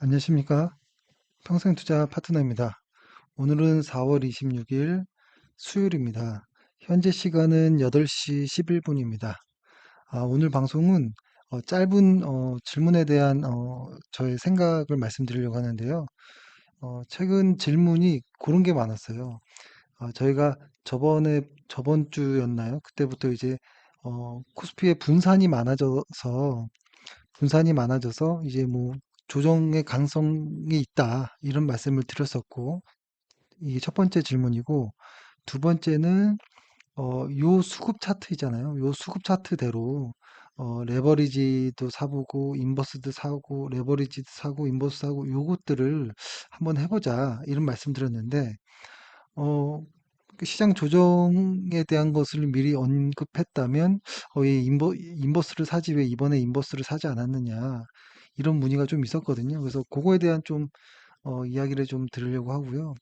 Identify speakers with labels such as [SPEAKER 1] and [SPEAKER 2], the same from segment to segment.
[SPEAKER 1] 안녕하십니까? 평생투자 파트너입니다. 오늘은 4월 26일 수요일입니다. 현재 시간은 8시 11분입니다. 오늘 방송은 짧은 질문에 대한 저의 생각을 말씀드리려고 하는데요. 최근 질문이 그런 게 많았어요. 저희가 저번 주였나요? 그때부터 이제 코스피의 분산이 많아져서 이제 뭐 조정의 가능성이 있다 이런 말씀을 드렸었고, 이게 첫 번째 질문이고, 두 번째는 요 수급 차트잖아요. 요 수급 차트대로 레버리지도 사보고 인버스도 사고 레버리지도 사고 인버스 사고 요것들을 한번 해보자 이런 말씀드렸는데, 어, 그 시장 조정에 대한 것을 미리 언급했다면 이 인버스를 사지 왜 이번에 인버스를 사지 않았느냐 이런 문의가 좀 있었거든요. 그래서 그거에 대한 좀 이야기를 좀 드리려고 하고요.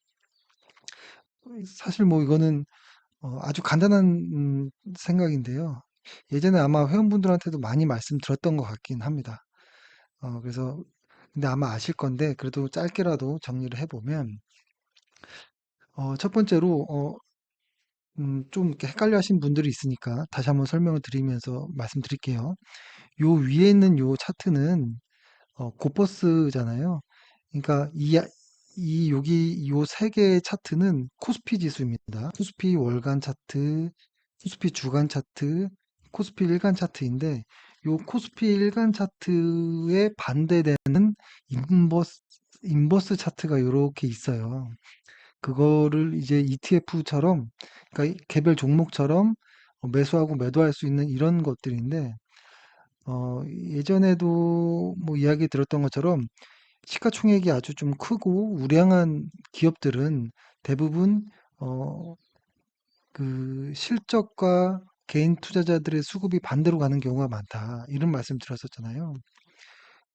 [SPEAKER 1] 사실 뭐 이거는 아주 간단한 생각인데요. 예전에 아마 회원분들한테도 많이 말씀드렸던 것 같긴 합니다. 그래서 근데 아마 아실 건데 그래도 짧게라도 정리를 해보면, 첫 번째로 좀 이렇게 헷갈려 하신 분들이 있으니까 다시 한번 설명을 드리면서 말씀드릴게요. 요 위에 있는 요 차트는 고퍼스잖아요. 그러니까 여기 요 세 개의 차트는 코스피 지수입니다. 코스피 월간 차트, 코스피 주간 차트, 코스피 일간 차트인데, 요 코스피 일간 차트에 반대되는 인버스, 인버스 차트가 이렇게 있어요. 그거를 이제 ETF처럼, 그러니까 개별 종목처럼 매수하고 매도할 수 있는 이런 것들인데, 예전에도 뭐 이야기 들었던 것처럼 시가총액이 아주 좀 크고 우량한 기업들은 대부분 어, 그 실적과 개인 투자자들의 수급이 반대로 가는 경우가 많다. 이런 말씀 드렸었잖아요.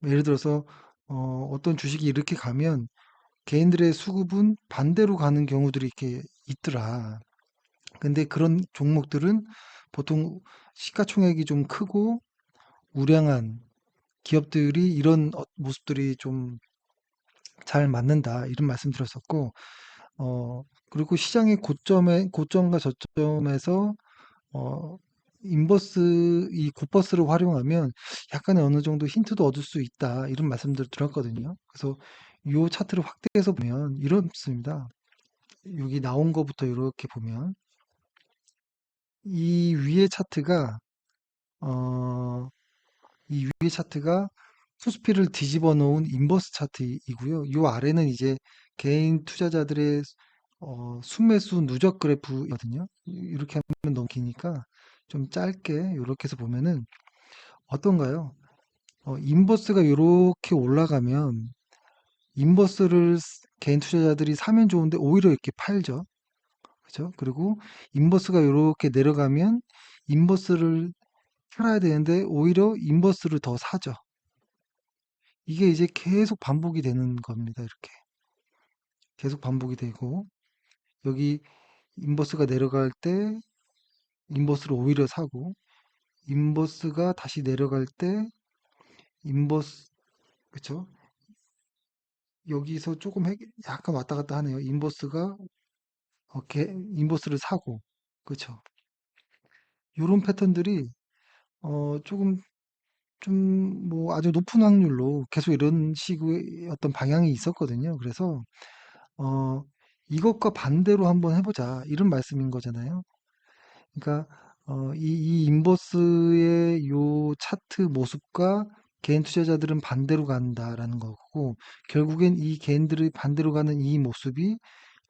[SPEAKER 1] 예를 들어서 어떤 주식이 이렇게 가면 개인들의 수급은 반대로 가는 경우들이 이렇게 있더라. 근데 그런 종목들은 보통 시가총액이 좀 크고 우량한 기업들이 이런 모습들이 좀 잘 맞는다. 이런 말씀 드렸었고, 그리고 시장의 고점과 저점에서 어, 이 고버스를 활용하면 약간의 어느 정도 힌트도 얻을 수 있다. 이런 말씀들을 드렸거든요. 그래서 이 차트를 확대해서 보면 이렇습니다. 여기 나온 거부터 이렇게 보면 이 위의 차트가 어, 이 위의 차트가 코스피를 뒤집어 놓은 인버스 차트이고요. 이 아래는 이제 개인 투자자들의 순매수 누적 그래프거든요. 이렇게 하면 너무 기니까 좀 짧게 이렇게 해서 보면은 어떤가요? 인버스가 이렇게 올라가면 개인 투자자들이 사면 좋은데 오히려 이렇게 팔죠. 그죠? 그리고 인버스가 이렇게 내려가면 인버스를 팔아야 되는데 오히려 인버스를 더 사죠. 이게 이제 계속 반복이 되는 겁니다. 이렇게 계속 반복이 되고, 여기 인버스가 내려갈 때 인버스를 오히려 사고, 인버스가 다시 내려갈 때 인버스, 그쵸? 여기서 약간 왔다 갔다 하네요. 인버스를 사고, 그쵸? 요런 패턴들이 조금 좀 뭐 아주 높은 확률로 계속 이런 식의 어떤 방향이 있었거든요. 그래서 어 이것과 반대로 한번 해보자 이런 말씀인 거잖아요. 그러니까 이 인버스의 요 차트 모습과 개인 투자자들은 반대로 간다라는 거고, 결국엔 이 개인들이 반대로 가는 이 모습이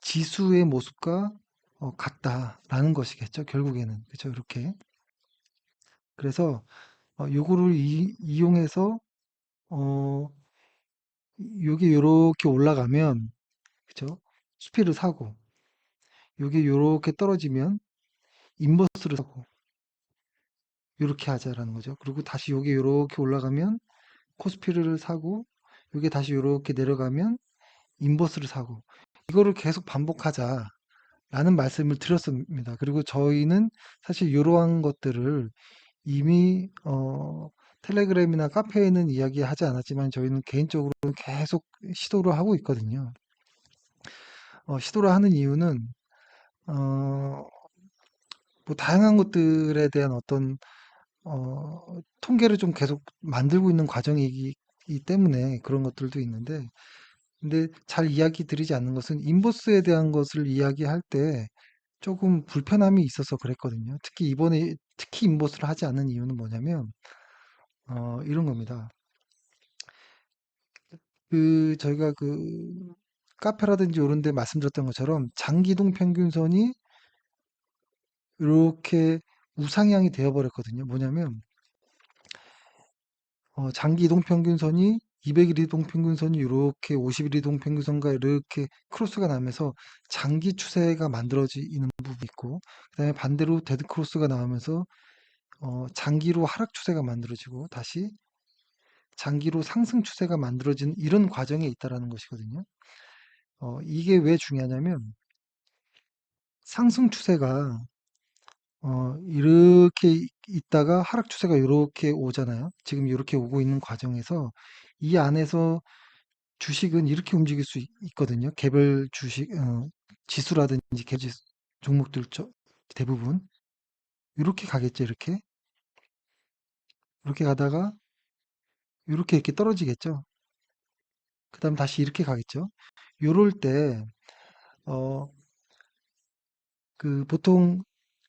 [SPEAKER 1] 지수의 모습과 같다라는 것이겠죠. 결국에는 그렇죠. 이렇게. 그래서 요거를 이용해서 어 요게 요렇게 올라가면, 그쵸? 수피를 사고, 요게 요렇게 떨어지면 인버스를 사고, 요렇게 하자라는 거죠. 그리고 다시 요게 요렇게 올라가면 코스피를 사고, 요게 다시 요렇게 내려가면 인버스를 사고, 이거를 계속 반복하자라는 말씀을 드렸습니다. 그리고 저희는 사실 이러한 것들을 이미 텔레그램이나 카페에는 이야기하지 않았지만 저희는 개인적으로 계속 시도를 하고 있거든요. 시도를 하는 이유는 어, 뭐 다양한 것들에 대한 어떤 통계를 좀 계속 만들고 있는 과정이기 때문에 그런 것들도 있는데, 근데 잘 이야기 드리지 않는 것은 인버스에 대한 것을 이야기할 때 조금 불편함이 있어서 그랬거든요. 특히 이번에 특히 인버스를 하지 않는 이유는 뭐냐면 이런 겁니다. 저희가 카페라든지 이런 데 말씀드렸던 것처럼 장기동 평균선이 이렇게 우상향이 되어 버렸거든요. 뭐냐면 장기 이동 평균선이 200일 이동 평균선이 이렇게 50일 이동 평균선과 이렇게 크로스가 나면서 장기 추세가 만들어지는 부분이 있고, 그다음에 반대로 데드 크로스가 나오면서 장기로 하락 추세가 만들어지고 다시 장기로 상승 추세가 만들어지는 이런 과정에 있다라는 것이거든요. 이게 왜 중요하냐면 상승 추세가 이렇게 있다가 하락 추세가 이렇게 오잖아요. 지금 이렇게 오고 있는 과정에서 이 안에서 주식은 이렇게 움직일 수 있거든요. 개별 주식, 지수라든지 개별 종목들 대부분 이렇게 가겠죠. 이렇게 가다가 이렇게 떨어지겠죠. 그다음 다시 이렇게 가겠죠. 요럴 때 어, 보통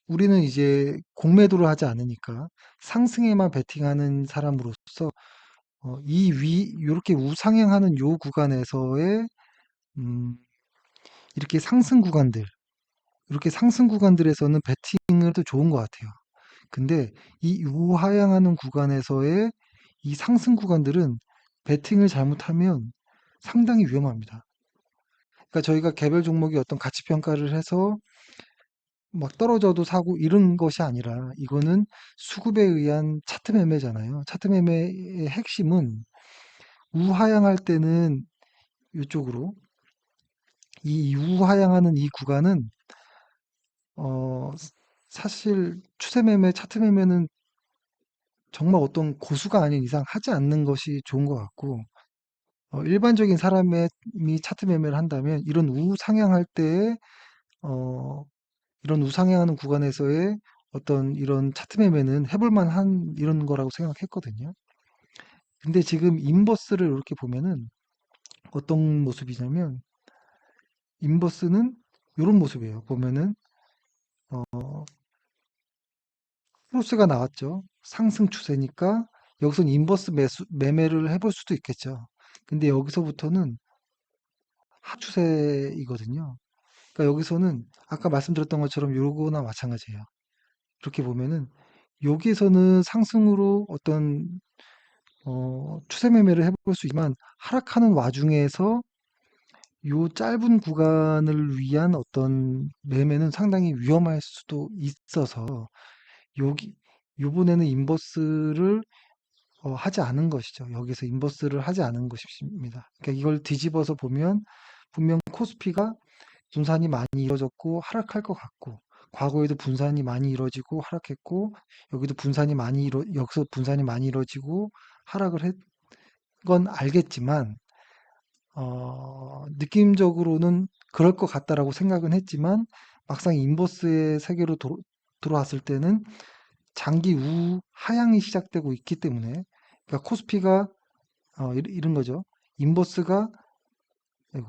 [SPEAKER 1] 우리는 이제 공매도를 하지 않으니까 상승에만 베팅하는 사람으로서 요렇게 우상향하는 요 구간에서의 음, 이렇게 이렇게 상승 구간들에서는 베팅을 또 좋은 것 같아요. 근데 이 우하향하는 구간에서의 이 상승 구간들은 베팅을 잘못하면 상당히 위험합니다. 그러니까 저희가 개별 종목의 어떤 가치 평가를 해서 막 떨어져도 사고 이런 것이 아니라 이거는 수급에 의한 차트 매매잖아요. 차트 매매의 핵심은 우하향할 때는 이쪽으로 이 우하향하는 이 구간은 어 사실 추세 매매, 차트 매매는 정말 어떤 고수가 아닌 이상 하지 않는 것이 좋은 것 같고 일반적인 사람이 차트 매매를 한다면 우상향할 때에 어 이런 우상향하는 구간에서의 어떤 이런 차트 매매는 해볼 만한 이런 거라고 생각했거든요. 근데 지금 인버스를 이렇게 보면은 어떤 모습이냐면 인버스는 이런 모습이에요. 보면은 크로스가 나왔죠. 상승 추세니까 여기서는 인버스 매매를 해볼 수도 있겠죠. 근데 여기서부터는 하추세이거든요. 그러니까 여기서는 아까 말씀드렸던 것처럼 요거나 마찬가지예요. 이렇게 보면은 여기에서는 상승으로 어떤 추세 매매를 해볼 수 있지만 하락하는 와중에서 요 짧은 구간을 위한 어떤 매매는 상당히 위험할 수도 있어서 여기 요번에는 인버스를 하지 않은 것이죠. 여기서 인버스를 하지 않은 것입니다. 그러니까 이걸 뒤집어서 보면 분명 코스피가 분산이 많이 이루어졌고 하락할 것 같고 과거에도 분산이 많이 이루어지고 하락했고 여기서 분산이 많이 이루어지고 하락을 했 건 알겠지만 느낌적으로는 그럴 것 같다라고 생각은 했지만 막상 인버스의 세계로 들어왔을 때는 장기 우하향이 시작되고 있기 때문에 그러니까 코스피가 이런 거죠. 인버스가 아이고,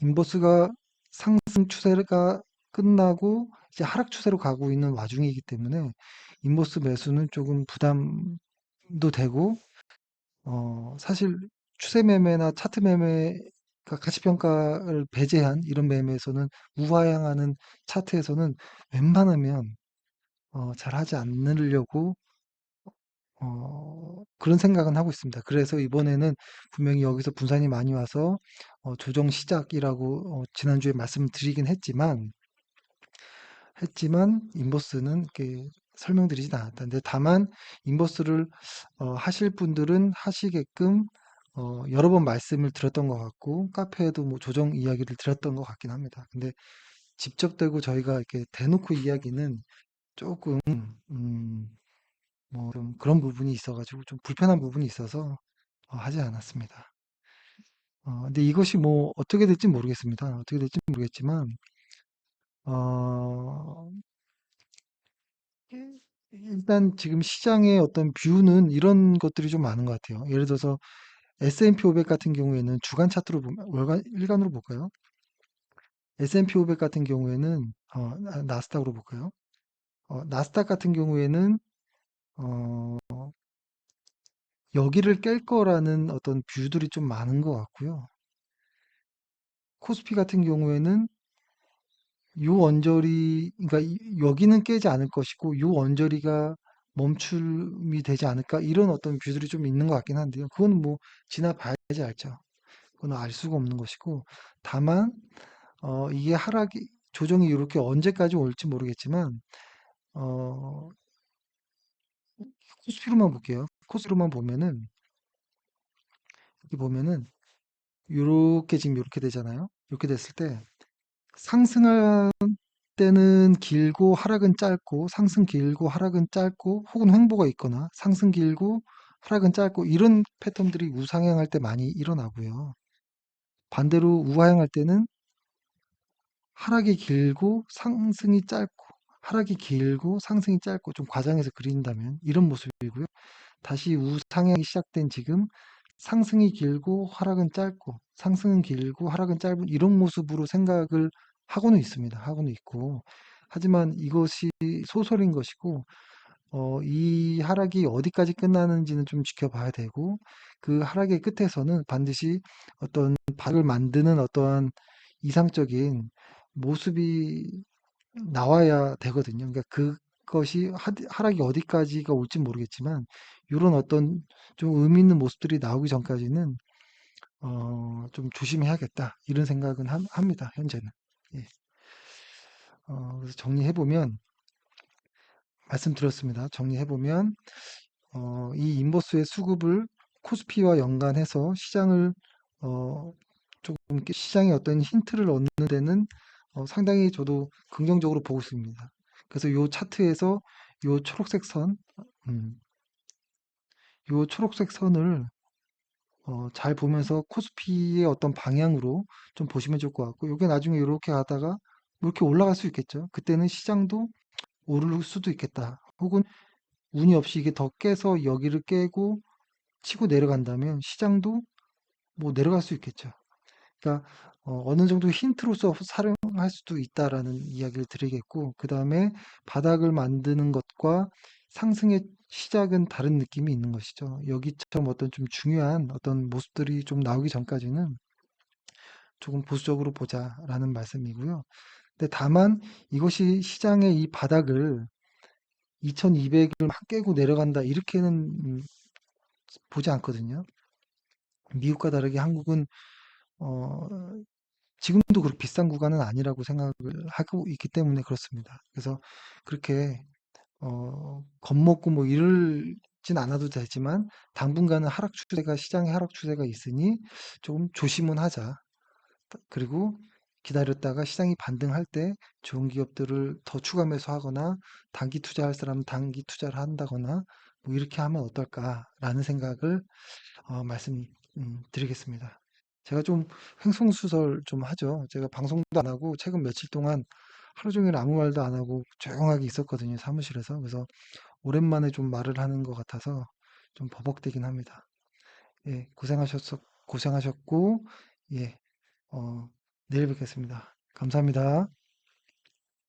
[SPEAKER 1] 인버스가 상승 추세가 끝나고 이제 하락 추세로 가고 있는 와중이기 때문에 인버스 매수는 조금 부담도 되고 사실 추세 매매나 차트 매매 가치 평가를 배제한 이런 매매에서는 우하향하는 차트에서는 웬만하면 잘 하지 않으려고 그런 생각은 하고 있습니다. 그래서 이번에는 분명히 여기서 분산이 많이 와서 조정 시작이라고 지난주에 말씀드리긴 했지만 인버스는 이렇게 설명드리진 않았다. 근데 다만 인버스를 하실 분들은 하시게끔 여러 번 말씀을 드렸던 것 같고 카페에도 뭐 조정 이야기를 드렸던 것 같긴 합니다. 근데 직접 대고 저희가 이렇게 대놓고 이야기는 조금 뭐 좀 그런 부분이 있어가지고 좀 불편한 부분이 있어서 하지 않았습니다. 근데 이것이 뭐 어떻게 될지 모르겠습니다. 어떻게 될지 모르겠지만 어, 일단 지금 시장의 어떤 뷰는 이런 것들이 좀 많은 것 같아요. 예를 들어서 S&P 500 같은 경우에는 주간 차트로 보면 월간 일간으로 볼까요? S&P 500 같은 경우에는 나스닥으로 볼까요? 나스닥 같은 경우에는 어, 여기를 깰 거라는 어떤 뷰들이 좀 많은 것 같고요. 코스피 같은 경우에는 요 언저리, 그러니까 여기는 깨지 않을 것이고 요 언저리가 멈춤이 되지 않을까 이런 어떤 뷰들이 좀 있는 것 같긴 한데요. 그건 뭐 지나봐야지 알죠. 그건 알 수가 없는 것이고 다만 이게 하락이 조정이 이렇게 언제까지 올지 모르겠지만 어, 코스피로만 볼게요. 코스피로만 보면은 여기 보면은 요렇게 지금 요렇게 되잖아요. 이렇게 됐을 때 상승할 때는 길고 하락은 짧고 상승 길고 하락은 짧고 혹은 횡보가 있거나 상승 길고 하락은 짧고 이런 패턴들이 우상향할 때 많이 일어나고요. 반대로 우하향할 때는 하락이 길고 상승이 짧고 하락이 길고 상승이 짧고 좀 과장해서 그린다면 이런 모습이고요. 다시 우상향이 시작된 지금 상승이 길고 하락은 짧고 상승은 길고 하락은 짧은 이런 모습으로 생각을 하고는 있습니다. 하고는 있고 하지만 이것이 소설인 것이고 이 하락이 어디까지 끝나는지는 좀 지켜봐야 되고 그 하락의 끝에서는 반드시 어떤 바닥을 만드는 어떠한 이상적인 모습이 나와야 되거든요. 그러니까 그것이 하락이 어디까지가 올지 모르겠지만 이런 어떤 좀 의미 있는 모습들이 나오기 전까지는 좀 조심해야겠다 이런 생각은 합니다. 현재는. 예. 그래서 정리해보면 말씀드렸습니다. 정리해보면 이 인버스의 수급을 코스피와 연관해서 시장을 어, 조금 이렇게 시장에 어떤 힌트를 얻는 데는 상당히 저도 긍정적으로 보고 있습니다. 그래서 요 차트에서 요 초록색 선, 음, 요 초록색 선을 잘 보면서 코스피의 어떤 방향으로 좀 보시면 좋을 것 같고, 요게 나중에 이렇게 가다가 뭐 이렇게 올라갈 수 있겠죠. 그때는 시장도 오를 수도 있겠다. 혹은 운이 없이 이게 더 깨서 여기를 깨고 치고 내려간다면 시장도 뭐 내려갈 수 있겠죠. 그러니까 어느 정도 힌트로서 사용할 수도 있다라는 이야기를 드리겠고, 그 다음에 바닥을 만드는 것과 상승의 시작은 다른 느낌이 있는 것이죠. 여기처럼 어떤 좀 중요한 어떤 모습들이 좀 나오기 전까지는 조금 보수적으로 보자라는 말씀이고요. 근데 다만 이것이 시장의 이 바닥을 2200을 막 깨고 내려간다 이렇게는 보지 않거든요. 미국과 다르게 한국은 어, 지금도 그렇게 비싼 구간은 아니라고 생각을 하고 있기 때문에 그렇습니다. 그래서 그렇게 겁먹고 뭐 이러진 않아도 되지만 당분간은 하락 추세가 시장의 하락 추세가 있으니 조금 조심은 하자. 그리고 기다렸다가 시장이 반등할 때 좋은 기업들을 더 추가 매수하거나 단기 투자할 사람은 단기 투자를 한다거나 뭐 이렇게 하면 어떨까라는 생각을 말씀드리겠습니다. 제가 좀 횡성수설 좀 하죠. 제가 방송도 안 하고 최근 며칠 동안 하루 종일 아무 말도 안 하고 조용하게 있었거든요, 사무실에서. 그래서 오랜만에 좀 말을 하는 것 같아서 좀 버벅대긴 합니다. 예, 고생하셨고, 예, 어, 내일 뵙겠습니다. 감사합니다.